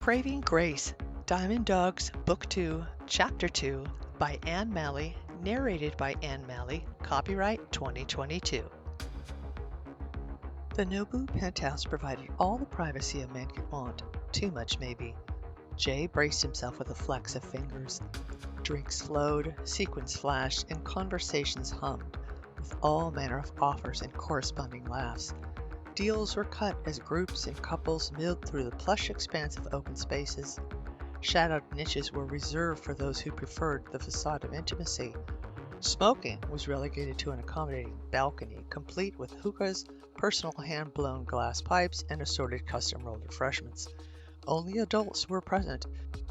Craving Grace, Diamond Dogs, Book 2, Chapter 2, by Anne Malley, narrated by Anne Malley, copyright 2022. The Nobu penthouse provided all the privacy a man could want, too much maybe. Jay braced himself with a flex of fingers. Drinks flowed, sequins flashed, and conversations hummed, with all manner of offers and corresponding laughs. Deals were cut as groups and couples milled through the plush expanse of open spaces. Shadowed niches were reserved for those who preferred the facade of intimacy. Smoking was relegated to an accommodating balcony, complete with hookahs, personal hand-blown glass pipes, and assorted custom-rolled refreshments. Only adults were present.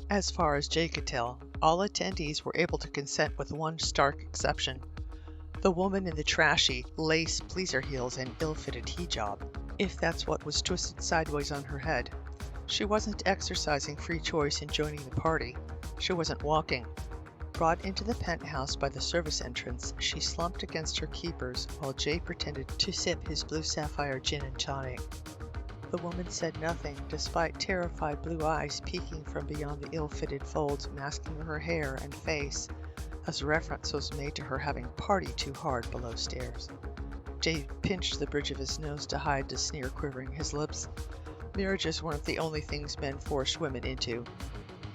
As far as Jay could tell, all attendees were able to consent with one stark exception. The woman in the trashy, lace pleaser heels and ill-fitted hijab, if that's what was twisted sideways on her head. She wasn't exercising free choice in joining the party. She wasn't walking. Brought into the penthouse by the service entrance, she slumped against her keepers while Jay pretended to sip his blue sapphire gin and tonic. The woman said nothing, despite terrified blue eyes peeking from beyond the ill-fitted folds masking her hair and face, as reference was made to her having partied too hard below stairs. Jay pinched the bridge of his nose to hide the sneer quivering his lips. Marriages weren't the only things men forced women into.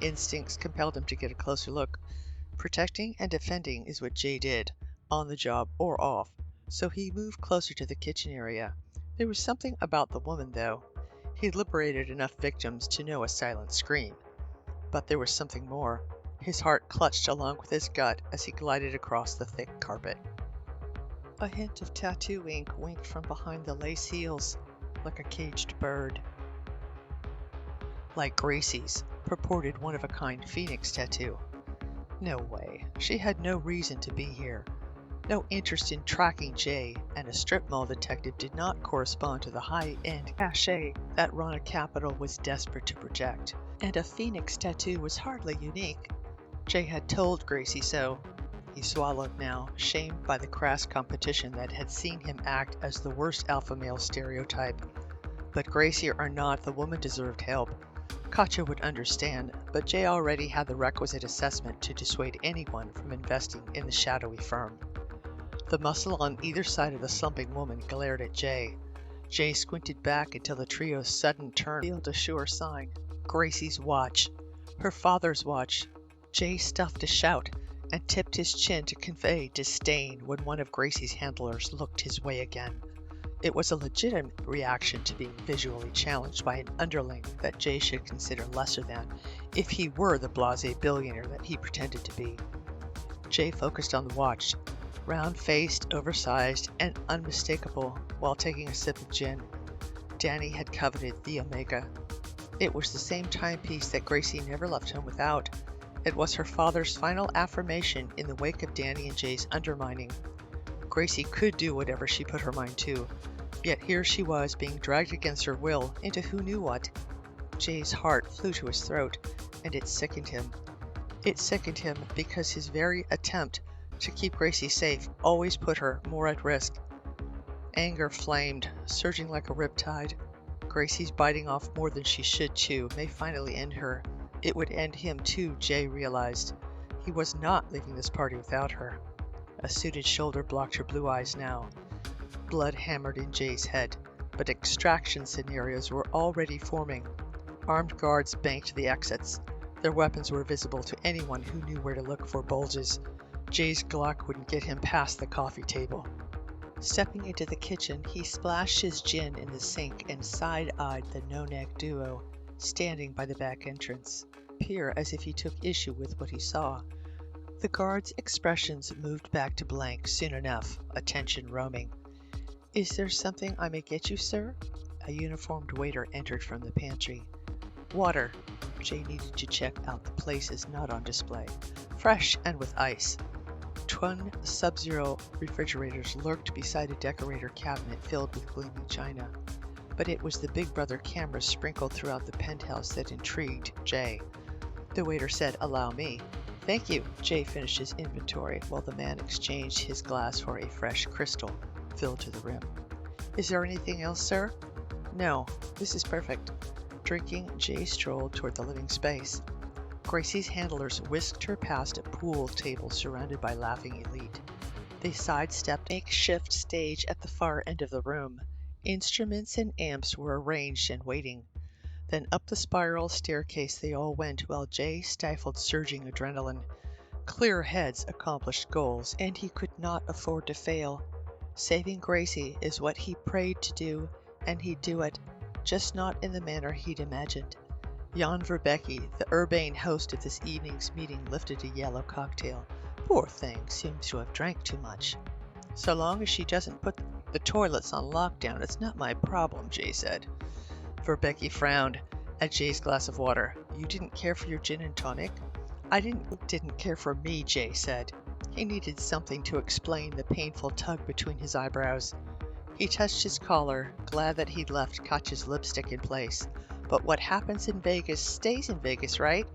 Instincts compelled him to get a closer look. Protecting and defending is what Jay did, on the job or off, so he moved closer to the kitchen area. There was something about the woman, though. He'd liberated enough victims to know a silent scream. But there was something more. His heart clutched along with his gut as he glided across the thick carpet. A hint of tattoo ink winked from behind the lace heels, like a caged bird. Like Gracie's purported one-of-a-kind phoenix tattoo. No way. She had no reason to be here. No interest in tracking Jay, and a strip mall detective did not correspond to the high-end cachet that Rana Capital was desperate to project. And a phoenix tattoo was hardly unique. Jay had told Gracie so. He swallowed now, shamed by the crass competition that had seen him act as the worst alpha male stereotype. But Gracie or not, the woman deserved help. Katja would understand, but Jay already had the requisite assessment to dissuade anyone from investing in the shadowy firm. The muscle on either side of the slumping woman glared at Jay. Jay squinted back until the trio's sudden turn revealed a sure sign. Gracie's watch. Her father's watch. Jay stuffed a shout and tipped his chin to convey disdain when one of Gracie's handlers looked his way again. It was a legitimate reaction to being visually challenged by an underling that Jay should consider lesser than, if he were the blasé billionaire that he pretended to be. Jay focused on the watch, round-faced, oversized, and unmistakable while taking a sip of gin. Danny had coveted the Omega. It was the same timepiece that Gracie never left home without. It was her father's final affirmation in the wake of Danny and Jay's undermining. Gracie could do whatever she put her mind to, yet here she was being dragged against her will into who knew what. Jay's heart flew to his throat, and it sickened him. It sickened him because his very attempt to keep Gracie safe always put her more at risk. Anger flamed, surging like a riptide. Gracie's biting off more than she should chew may finally end her. It would end him too, Jay realized. He was not leaving this party without her. A suited shoulder blocked her blue eyes now. Blood hammered in Jay's head, but extraction scenarios were already forming. Armed guards banked the exits. Their weapons were visible to anyone who knew where to look for bulges. Jay's Glock wouldn't get him past the coffee table. Stepping into the kitchen, he splashed his gin in the sink and side-eyed the no-neck duo, standing by the back entrance, peer as if he took issue with what he saw. The guards' expressions moved back to blank soon enough, attention roaming. "Is there something I may get you, sir?" A uniformed waiter entered from the pantry. "Water." Jay needed to check out the places not on display. "Fresh and with ice." Twin Sub-Zero refrigerators lurked beside a decorator cabinet filled with gleaming china. But it was the Big Brother cameras sprinkled throughout the penthouse that intrigued Jay. The waiter said, "Allow me." "Thank you." Jay finished his inventory while the man exchanged his glass for a fresh crystal, filled to the rim. "Is there anything else, sir?" "No, this is perfect." Drinking, Jay strolled toward the living space. Gracie's handlers whisked her past a pool table surrounded by laughing elite. They sidestepped a makeshift stage at the far end of the room. Instruments and amps were arranged and waiting. Then up the spiral staircase they all went while Jay stifled surging adrenaline. Clear heads accomplished goals, and he could not afford to fail. Saving Gracie is what he prayed to do, and he'd do it, just not in the manner he'd imagined. Jan Verbecki, the urbane host of this evening's meeting, lifted a yellow cocktail. Poor thing seems to have drank too much. So long as she doesn't put the toilets on lockdown, it's not my problem, Jay said. Verbecki frowned at Jay's glass of water. You didn't care for your gin and tonic? I didn't care for me, Jay said. He needed something to explain the painful tug between his eyebrows. He touched his collar, glad that he'd left Katja's lipstick in place. But what happens in Vegas stays in Vegas, right?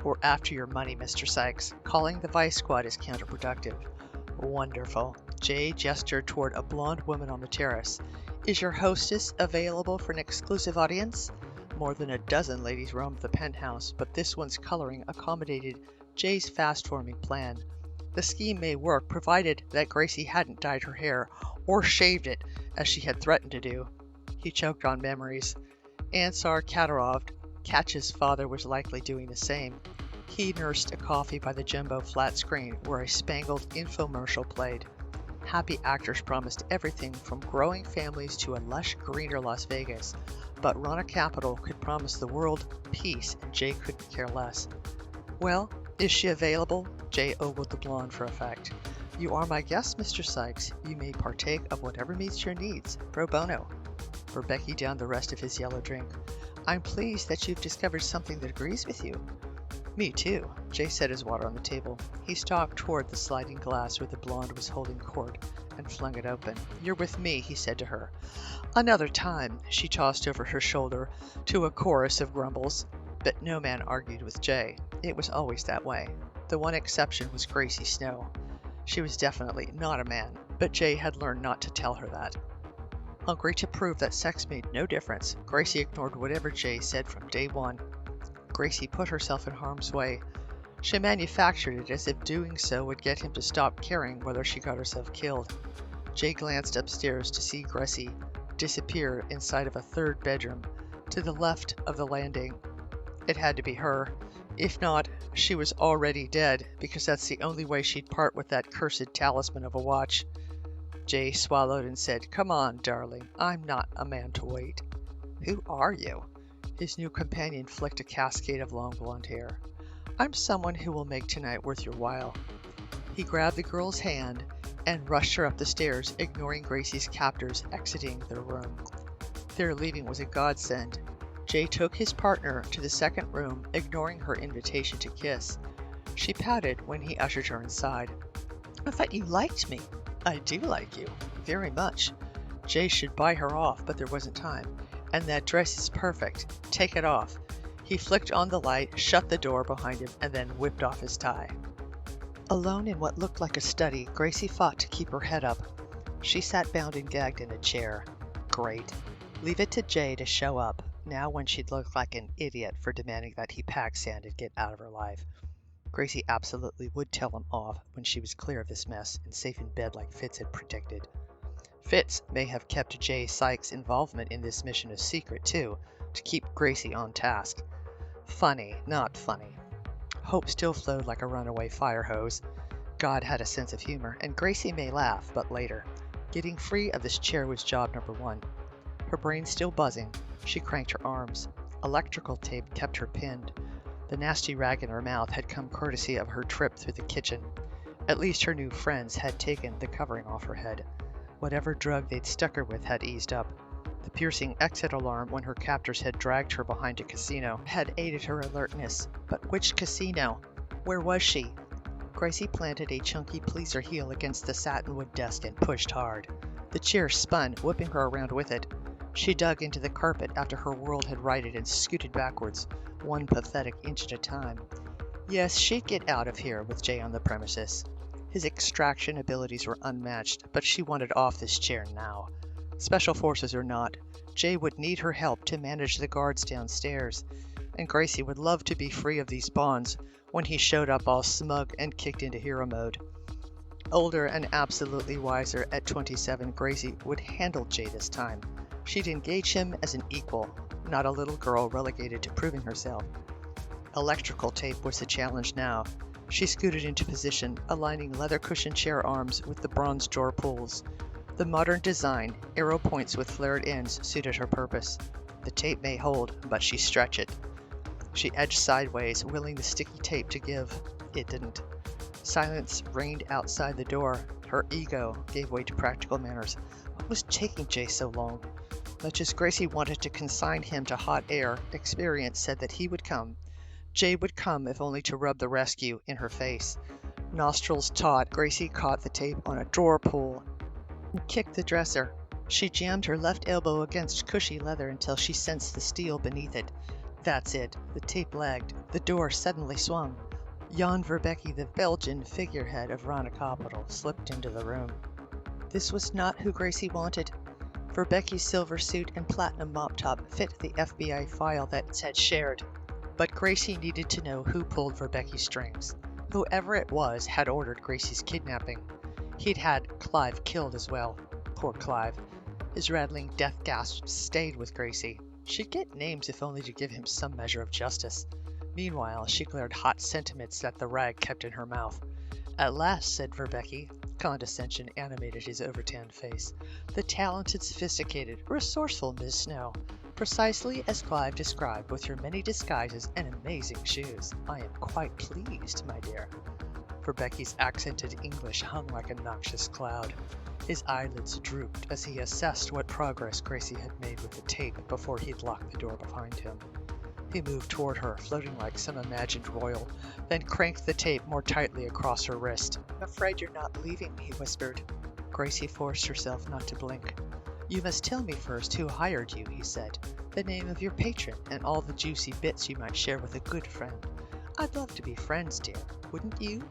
We're after your money, Mr. Sykes. Calling the Vice Squad is counterproductive. Wonderful. Jay gestured toward a blonde woman on the terrace. Is your hostess available for an exclusive audience? More than a dozen ladies roamed the penthouse, but this one's coloring accommodated Jay's fast-forming plan. The scheme may work, provided that Gracie hadn't dyed her hair, or shaved it, as she had threatened to do. He choked on memories. Ansar Kadyrov, Katja's father, was likely doing the same. He nursed a coffee by the jumbo flat screen where a spangled infomercial played. Happy actors promised everything from growing families to a lush greener Las Vegas, but Rana Capital could promise the world peace, and Jay couldn't care less. Well, is she available? Jay ogled the blonde for effect. You are my guest, Mr. Sykes. You may partake of whatever meets your needs, pro bono. Verbecki downed the rest of his yellow drink. I'm pleased that you've discovered something that agrees with you. Me too, Jay set his water on the table. He stalked toward the sliding glass where the blonde was holding court and flung it open. You're with me, he said to her. Another time, she tossed over her shoulder to a chorus of grumbles. But no man argued with Jay. It was always that way. The one exception was Gracie Snow. She was definitely not a man, but Jay had learned not to tell her that. Hungry to prove that sex made no difference, Gracie ignored whatever Jay said from day one. Gracie put herself in harm's way. She manufactured it as if doing so would get him to stop caring whether she got herself killed. Jay glanced upstairs to see Gracie disappear inside of a third bedroom, to the left of the landing. It had to be her. If not, she was already dead, because that's the only way she'd part with that cursed talisman of a watch. Jay swallowed and said, Come on, darling, I'm not a man to wait. Who are you? His new companion flicked a cascade of long blonde hair. I'm someone who will make tonight worth your while. He grabbed the girl's hand and rushed her up the stairs, ignoring Gracie's captors exiting their room. Their leaving was a godsend. Jay took his partner to the second room, ignoring her invitation to kiss. She pouted when he ushered her inside. I thought you liked me. I do like you. Very much. Jay should buy her off, but there wasn't time. And that dress is perfect. Take it off. He flicked on the light, shut the door behind him, and then whipped off his tie. Alone in what looked like a study, Gracie fought to keep her head up. She sat bound and gagged in a chair. Great. Leave it to Jay to show up, now when she'd look like an idiot for demanding that he pack sand and get out of her life. Gracie absolutely would tell him off when she was clear of this mess and safe in bed like Fitz had predicted. Fitz may have kept Jay Sykes' involvement in this mission a secret, too, to keep Gracie on task. Funny, not funny. Hope still flowed like a runaway fire hose. God had a sense of humor, and Gracie may laugh, but later. Getting free of this chair was job number one. Her brain still buzzing, she cranked her arms. Electrical tape kept her pinned. The nasty rag in her mouth had come courtesy of her trip through the kitchen. At least her new friends had taken the covering off her head. Whatever drug they'd stuck her with had eased up. The piercing exit alarm when her captors had dragged her behind a casino had aided her alertness. But which casino? Where was she? Gracie planted a chunky pleaser heel against the satinwood desk and pushed hard. The chair spun, whipping her around with it. She dug into the carpet after her world had righted and scooted backwards, one pathetic inch at a time. Yes, she'd get out of here with Jay on the premises. His extraction abilities were unmatched, but she wanted off this chair now. Special forces or not, Jay would need her help to manage the guards downstairs, and Gracie would love to be free of these bonds when he showed up all smug and kicked into hero mode. Older and absolutely wiser at 27, Gracie would handle Jay this time. She'd engage him as an equal, not a little girl relegated to proving herself. Electrical tape was the challenge now. She scooted into position, aligning leather-cushioned chair arms with the bronze drawer pulls. The modern design, arrow points with flared ends, suited her purpose. The tape may hold, but she stretch it. She edged sideways, willing the sticky tape to give. It didn't. Silence reigned outside the door. Her ego gave way to practical manners. What was taking Jay so long? Much as Gracie wanted to consign him to hot air, experience said that he would come. Jay would come if only to rub the rescue in her face. Nostrils taut, Gracie caught the tape on a drawer pull and kicked the dresser. She jammed her left elbow against cushy leather until she sensed the steel beneath it. That's it. The tape lagged. The door suddenly swung. Jan Verbeke, the Belgian figurehead of Rana Capital, slipped into the room. This was not who Gracie wanted. Verbeke's silver suit and platinum mop top fit the FBI file that said shared. But Gracie needed to know who pulled Verbeke's strings. Whoever it was had ordered Gracie's kidnapping. He'd had Clive killed as well. Poor Clive. His rattling death gasps stayed with Gracie. She'd get names if only to give him some measure of justice. Meanwhile, she glared hot sentiments that the rag kept in her mouth. At last, said Verbeke. Condescension animated his overtanned face. The talented, sophisticated, resourceful Miss Snow. Precisely as Clive described, with your many disguises and amazing shoes. I am quite pleased, my dear. Verbeke's accented English hung like a noxious cloud. His eyelids drooped as he assessed what progress Gracie had made with the tape before he'd locked the door behind him. He moved toward her, floating like some imagined royal, then cranked the tape more tightly across her wrist. I'm afraid you're not leaving, he whispered. Gracie forced herself not to blink. You must tell me first who hired you, he said. The name of your patron, and all the juicy bits you might share with a good friend. I'd love to be friends, dear. Wouldn't you?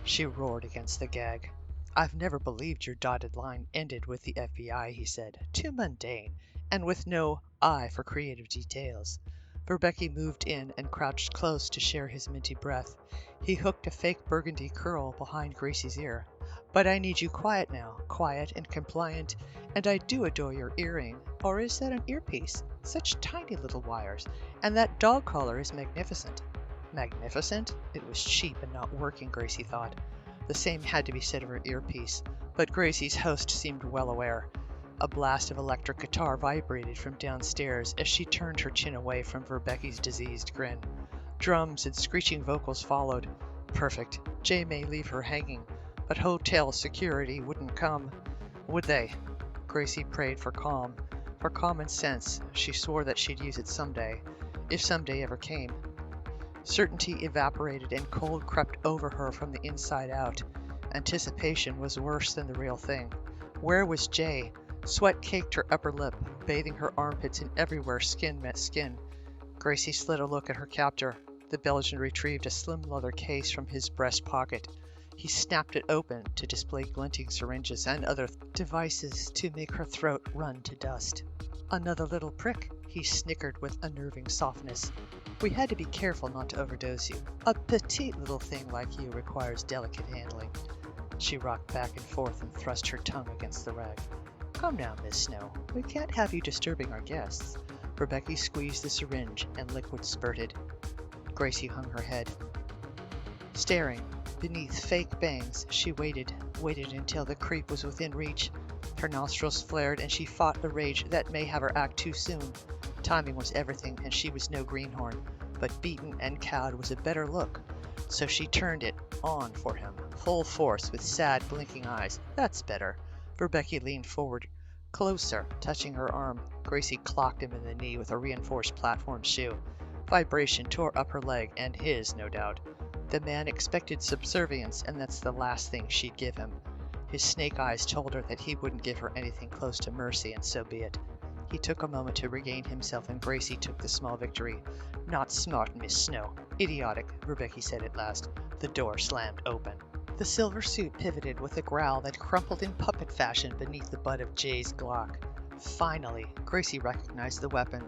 She roared against the gag. I've never believed your dotted line ended with the FBI, he said. Too mundane, and with no eye for creative details. Verbeke moved in and crouched close to share his minty breath. He hooked a fake burgundy curl behind Gracie's ear. But I need you quiet now, quiet and compliant, and I do adore your earring. Or is that an earpiece? Such tiny little wires, and that dog collar is magnificent. Magnificent? It was cheap and not working, Gracie thought. The same had to be said of her earpiece, but Gracie's host seemed well aware. A blast of electric guitar vibrated from downstairs as she turned her chin away from Verbeke's diseased grin. Drums and screeching vocals followed. Perfect. Jay may leave her hanging, but hotel security wouldn't come. Would they? Gracie prayed for calm. For common sense, she swore that she'd use it someday, if someday ever came. Certainty evaporated and cold crept over her from the inside out. Anticipation was worse than the real thing. Where was Jay? Sweat caked her upper lip, bathing her armpits, and everywhere skin met skin. Gracie slid a look at her captor. The Belgian retrieved a slim leather case from his breast pocket. He snapped it open to display glinting syringes and other devices to make her throat run to dust. Another little prick, he snickered with unnerving softness. We had to be careful not to overdose you. A petite little thing like you requires delicate handling. She rocked back and forth and thrust her tongue against the rag. Come now, Miss Snow. We can't have you disturbing our guests. Verbeke squeezed the syringe and liquid spurted. Gracie hung her head. Staring, beneath fake bangs, she waited until the creep was within reach. Her nostrils flared and she fought the rage that may have her act too soon. Timing was everything, and she was no greenhorn, but beaten and cowed was a better look. So she turned it on for him, full force, with sad, blinking eyes. That's better. Verbeke leaned forward, closer, touching her arm. Gracie clocked him in the knee with a reinforced platform shoe. Vibration tore up her leg, and his, no doubt. The man expected subservience, and that's the last thing she'd give him. His snake eyes told her that he wouldn't give her anything close to mercy, and so be it. He took a moment to regain himself, and Gracie took the small victory. Not smart, Miss Snow. Idiotic, Verbeke said at last. The door slammed open. The silver suit pivoted with a growl that crumpled in puppet fashion beneath the butt of Jay's Glock. Finally, Gracie recognized the weapon,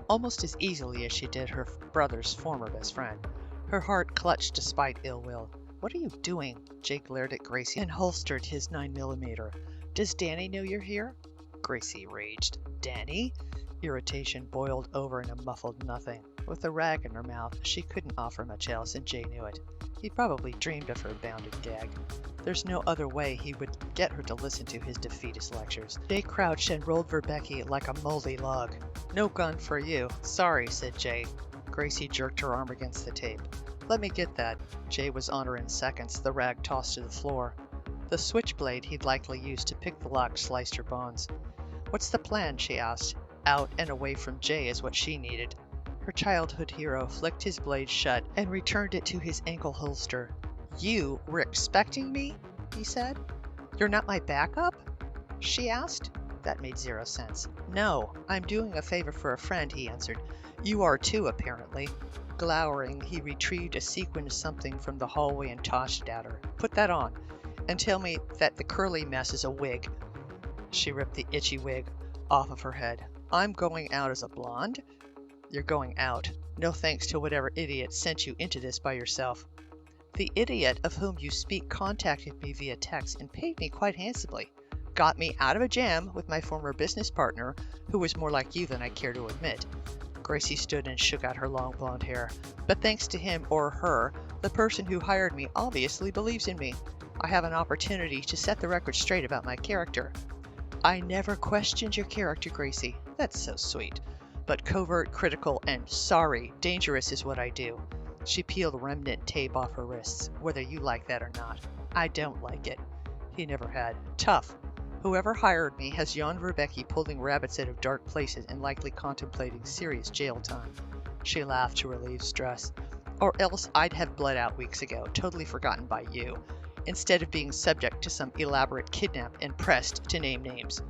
almost as easily as she did her brother's former best friend. Her heart clutched despite ill will. "What are you doing?" Jay glared at Gracie and holstered his 9mm. "Does Danny know you're here?" Gracie raged. "Danny?" Irritation boiled over in a muffled nothing. With a rag in her mouth, she couldn't offer much else, and Jay knew it. He'd probably dreamed of her bound and gagged. There's no other way he would get her to listen to his defeatist lectures. Jay crouched and rolled Verbecki like a moldy log. "No gun for you. Sorry," said Jay. Gracie jerked her arm against the tape. "Let me get that." Jay was on her in seconds, the rag tossed to the floor. The switchblade he'd likely used to pick the lock sliced her bones. "What's the plan?" she asked. Out and away from Jay is what she needed. Her childhood hero flicked his blade shut and returned it to his ankle holster. "You were expecting me?" he said. "You're not my backup?" she asked. That made zero sense. "No, I'm doing a favor for a friend," he answered. "You are too, apparently." Glowering, he retrieved a sequined something from the hallway and tossed it at her. "Put that on, and tell me that the curly mess is a wig." She ripped the itchy wig off of her head. "I'm going out as a blonde?" "You're going out. No thanks to whatever idiot sent you into this by yourself." "The idiot of whom you speak contacted me via text and paid me quite handsomely. Got me out of a jam with my former business partner, who was more like you than I care to admit." Gracie stood and shook out her long blonde hair. "But thanks to him or her, the person who hired me obviously believes in me. I have an opportunity to set the record straight about my character." "I never questioned your character, Gracie." "That's so sweet. But covert, critical, and sorry, dangerous is what I do." She peeled remnant tape off her wrists. "Whether you like that or not." "I don't like it." He never had. "Tough. Whoever hired me has Jan Verbecki pulling rabbits out of dark places and likely contemplating serious jail time." She laughed to relieve stress. "Or else I'd have bled out weeks ago, totally forgotten by you, instead of being subject to some elaborate kidnap and pressed to name names."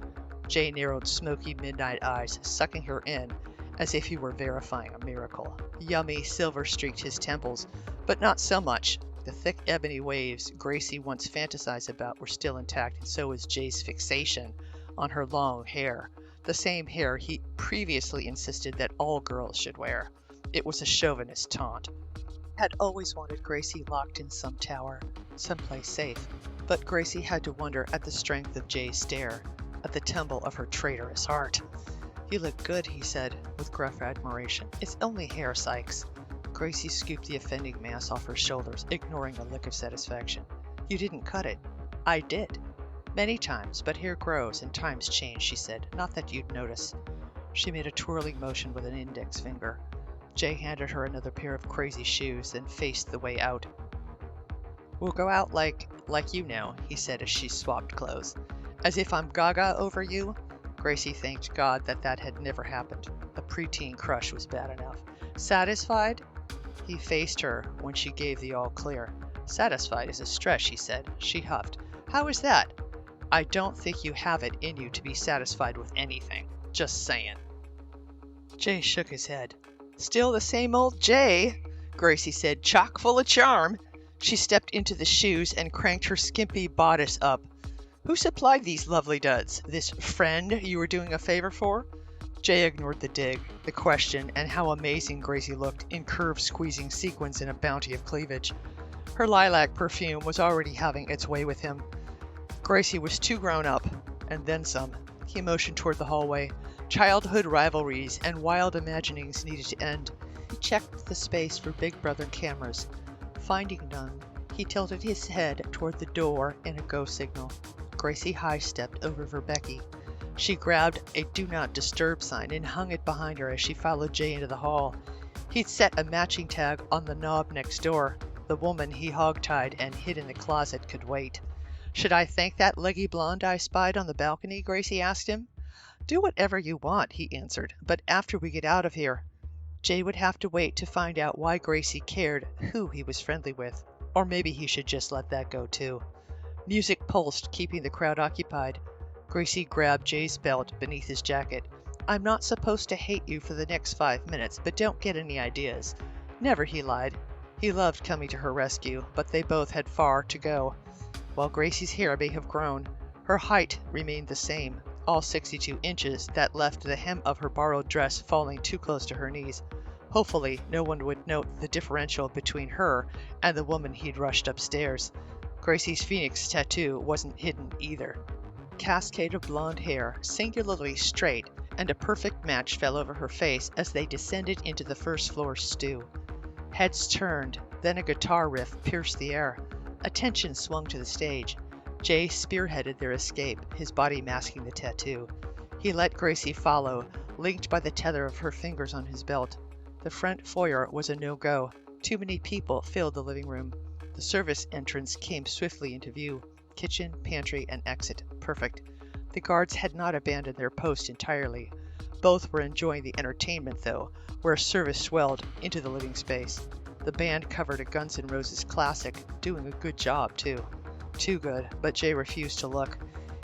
Jay narrowed smoky midnight eyes, sucking her in as if he were verifying a miracle. Yummy silver streaked his temples, but not so much. The thick ebony waves Gracie once fantasized about were still intact, and so was Jay's fixation on her long hair, the same hair he previously insisted that all girls should wear. It was a chauvinist taunt. Had always wanted Gracie locked in some tower, someplace safe, but Gracie had to wonder at the strength of Jay's stare, at the tumble of her traitorous heart. "You look good," he said, with gruff admiration. "It's only hair, Sykes." Gracie scooped the offending mass off her shoulders, ignoring a lick of satisfaction. "You didn't cut it." "I did. Many times, but hair grows and times change," she said. "Not that you'd notice." She made a twirling motion with an index finger. Jay handed her another pair of crazy shoes, then faced the way out. "We'll go out like you know," he said as she swapped clothes. "As if I'm gaga over you?" Gracie thanked God that had never happened. A preteen crush was bad enough. "Satisfied?" He faced her when she gave the all clear. "Satisfied is a stretch," he said. She huffed. "How is that?" "I don't think you have it in you to be satisfied with anything. Just saying." Jay shook his head. "Still the same old Jay," Gracie said, "chock full of charm." She stepped into the shoes and cranked her skimpy bodice up. "Who supplied these lovely duds? This friend you were doing a favor for?" Jay ignored the dig, the question, and how amazing Gracie looked in curved squeezing sequins and a bounty of cleavage. Her lilac perfume was already having its way with him. Gracie was too grown up, and then some. He motioned toward the hallway. Childhood rivalries and wild imaginings needed to end. He checked the space for Big Brother cameras. Finding none, he tilted his head toward the door in a go signal. Gracie high-stepped over Verbecki. She grabbed a Do Not Disturb sign and hung it behind her as she followed Jay into the hall. He'd set a matching tag on the knob next door. The woman he hog-tied and hid in the closet could wait. "Should I thank that leggy blonde I spied on the balcony?" Gracie asked him. "Do whatever you want," he answered, "but after we get out of here." Jay would have to wait to find out why Gracie cared who he was friendly with. Or maybe he should just let that go too. Music pulsed, keeping the crowd occupied. Gracie grabbed Jay's belt beneath his jacket. "I'm not supposed to hate you for the next 5 minutes, but don't get any ideas." "Never," he lied. He loved coming to her rescue, but they both had far to go. While Gracie's hair may have grown, her height remained the same, all 62 inches, that left the hem of her borrowed dress falling too close to her knees. Hopefully, no one would note the differential between her and the woman he'd rushed upstairs. Gracie's phoenix tattoo wasn't hidden either. Cascade of blonde hair, singularly straight, and a perfect match fell over her face as they descended into the first floor stew. Heads turned, then a guitar riff pierced the air. Attention swung to the stage. Jay spearheaded their escape, his body masking the tattoo. He let Gracie follow, linked by the tether of her fingers on his belt. The front foyer was a no-go. Too many people filled the living room. The service entrance came swiftly into view. Kitchen, pantry, and exit. Perfect. The guards had not abandoned their post entirely. Both were enjoying the entertainment, though, where service swelled into the living space. The band covered a Guns N' Roses classic, doing a good job, too. Too good, but Jay refused to look.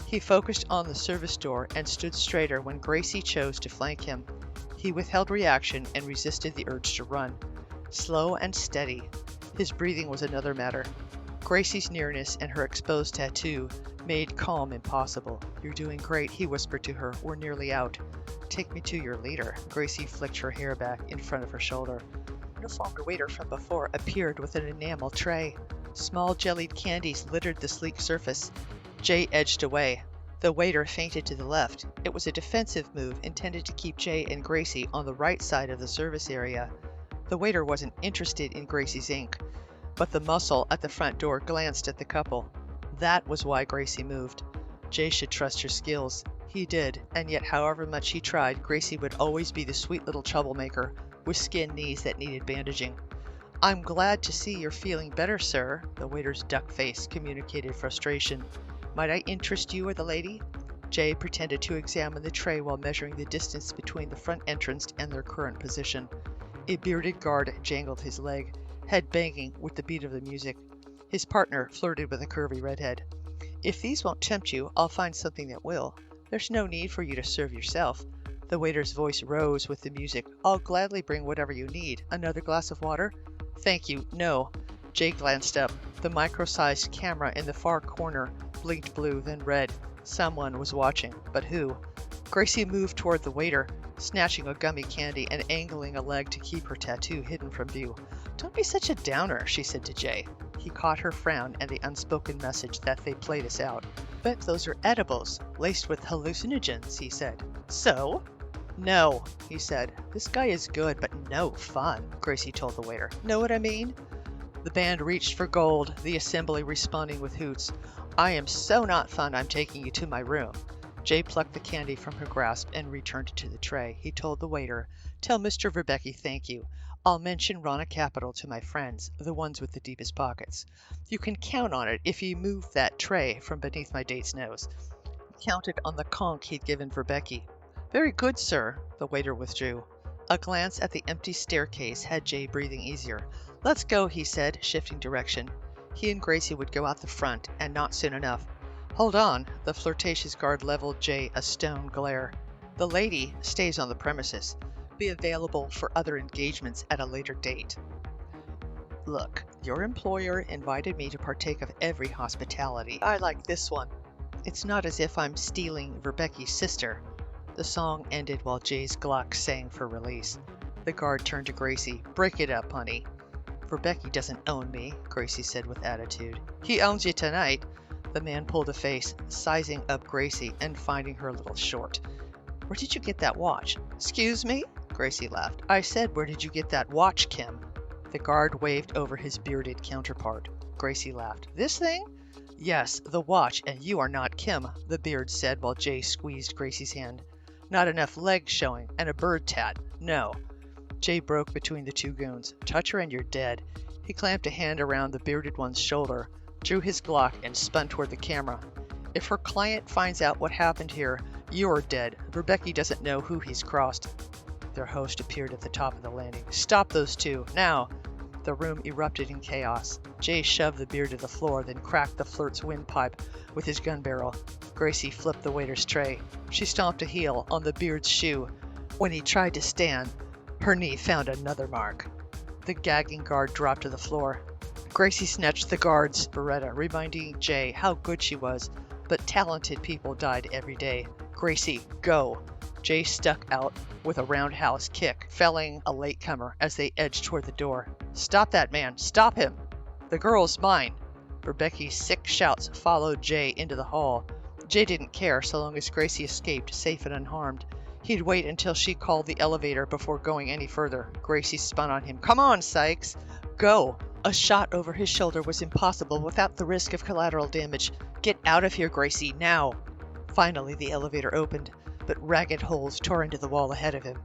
He focused on the service door and stood straighter when Gracie chose to flank him. He withheld reaction and resisted the urge to run. Slow and steady. His breathing was another matter. Gracie's nearness and her exposed tattoo made calm impossible. "You're doing great," he whispered to her. "We're nearly out." "Take me to your leader." Gracie flicked her hair back in front of her shoulder. A uniformed waiter from before appeared with an enamel tray. Small jellied candies littered the sleek surface. Jay edged away. The waiter fainted to the left. It was a defensive move intended to keep Jay and Gracie on the right side of the service area. The waiter wasn't interested in Gracie's ink, but the muscle at the front door glanced at the couple. That was why Gracie moved. Jay should trust her skills. He did, and yet however much he tried, Gracie would always be the sweet little troublemaker with skinned knees that needed bandaging. "I'm glad to see you're feeling better, sir." The waiter's duck face communicated frustration. "Might I interest you or the lady?" Jay pretended to examine the tray while measuring the distance between the front entrance and their current position. A bearded guard jangled his leg, head banging with the beat of the music. His partner flirted with a curvy redhead. "If these won't tempt you, I'll find something that will. There's no need for you to serve yourself." The waiter's voice rose with the music. "I'll gladly bring whatever you need. Another glass of water?" "Thank you, no." Jay glanced up. The micro-sized camera in the far corner blinked blue, then red. Someone was watching, but who? Gracie moved toward the waiter, snatching a gummy candy and angling a leg to keep her tattoo hidden from view. "Don't be such a downer," she said to Jay. He caught her frown and the unspoken message that they played us out. "Bet those are edibles, laced with hallucinogens," he said. "So?" "No," he said. "This guy is good, but no fun," Gracie told the waiter. "Know what I mean?" The band reached for gold, the assembly responding with hoots. "I am so not fun, I'm taking you to my room." Jay plucked the candy from her grasp and returned it to the tray. He told the waiter, "Tell Mr. Verbecki thank you. I'll mention Rana Capital to my friends, the ones with the deepest pockets. You can count on it if you move that tray from beneath my date's nose." He counted on the conch he'd given Verbecki. "Very good, sir." The waiter withdrew. A glance at the empty staircase had Jay breathing easier. "Let's go," he said, shifting direction. He and Gracie would go out the front, and not soon enough. "Hold on." The flirtatious guard leveled Jay a stone glare. "The lady stays on the premises. Be available for other engagements at a later date." "Look, your employer invited me to partake of every hospitality. I like this one. It's not as if I'm stealing Verbecki's sister." The song ended while Jay's Glock sang for release. The guard turned to Gracie. "Break it up, honey." "Verbecki doesn't own me," Gracie said with attitude. "He owns you tonight." The man pulled a face, sizing up Gracie and finding her a little short. "Where did you get that watch?" "Excuse me?" Gracie laughed. "I said, where did you get that watch, Kim?" The guard waved over his bearded counterpart. Gracie laughed. "This thing?" "Yes, the watch, and you are not Kim," the beard said while Jay squeezed Gracie's hand. "Not enough legs showing, and a bird tat. No." Jay broke between the two goons. "Touch her and you're dead." He clamped a hand around the bearded one's shoulder, drew his Glock, and spun toward the camera. "If her client finds out what happened here, you're dead. Verbecki doesn't know who he's crossed." Their host appeared at the top of the landing. "Stop those two, now!" The room erupted in chaos. Jay shoved the beard to the floor, then cracked the flirt's windpipe with his gun barrel. Gracie flipped the waiter's tray. She stomped a heel on the beard's shoe. When he tried to stand, her knee found another mark. The gagging guard dropped to the floor. Gracie snatched the guard's beretta, reminding Jay how good she was, but talented people died every day. Gracie, go! Jay stuck out with a roundhouse kick, felling a latecomer as they edged toward the door. Stop that man! Stop him! The girl's mine! Rebecca's sick shouts followed Jay into the hall. Jay didn't care so long as Gracie escaped safe and unharmed. He'd wait until she called the elevator before going any further. Gracie spun on him. Come on, Sykes! Go! A shot over his shoulder was impossible without the risk of collateral damage. Get out of here, Gracie, now! Finally, the elevator opened, but ragged holes tore into the wall ahead of him.